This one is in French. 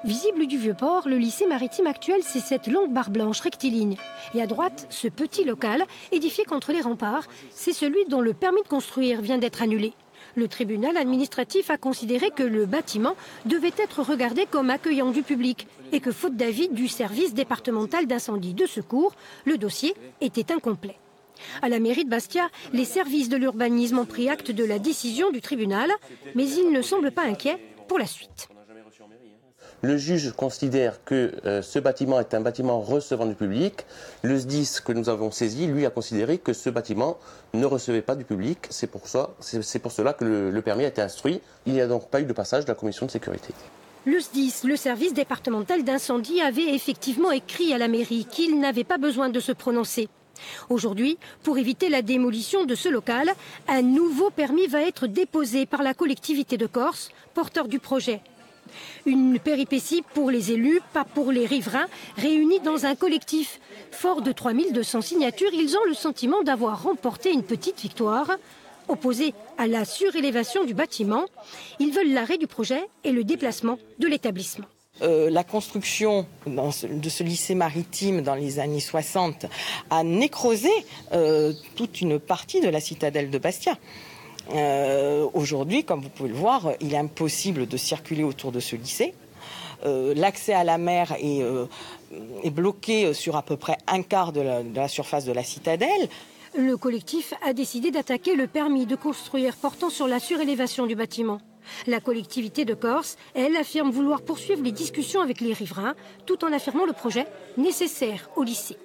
Visible du Vieux-Port, le lycée maritime actuel, c'est cette longue barre blanche rectiligne. Et à droite, ce petit local, édifié contre les remparts, c'est celui dont le permis de construire vient d'être annulé. Le tribunal administratif a considéré que le bâtiment devait être regardé comme accueillant du public et que, faute d'avis du service départemental d'incendie de secours, le dossier était incomplet. À la mairie de Bastia, les services de l'urbanisme ont pris acte de la décision du tribunal, mais ils ne semblent pas inquiets pour la suite. Le juge considère que ce bâtiment est un bâtiment recevant du public. Le SDIS que nous avons saisi, lui, a considéré que ce bâtiment ne recevait pas du public. C'est pour cela que le permis a été instruit. Il n'y a donc pas eu de passage de la commission de sécurité. Le SDIS, le service départemental d'incendie, avait effectivement écrit à la mairie qu'il n'avait pas besoin de se prononcer. Aujourd'hui, pour éviter la démolition de ce local, un nouveau permis va être déposé par la collectivité de Corse, porteur du projet. Une péripétie pour les élus, pas pour les riverains, réunis dans un collectif. Fort de 3200 signatures, ils ont le sentiment d'avoir remporté une petite victoire. Opposés à la surélévation du bâtiment, ils veulent l'arrêt du projet et le déplacement de l'établissement. La construction de ce lycée maritime dans les années 60 a nécrosé toute une partie de la citadelle de Bastia. Aujourd'hui, comme vous pouvez le voir, il est impossible de circuler autour de ce lycée. L'accès à la mer est bloqué sur à peu près un quart de la surface de la citadelle. Le collectif a décidé d'attaquer le permis de construire portant sur la surélévation du bâtiment. La collectivité de Corse, elle, affirme vouloir poursuivre les discussions avec les riverains, tout en affirmant le projet nécessaire au lycée.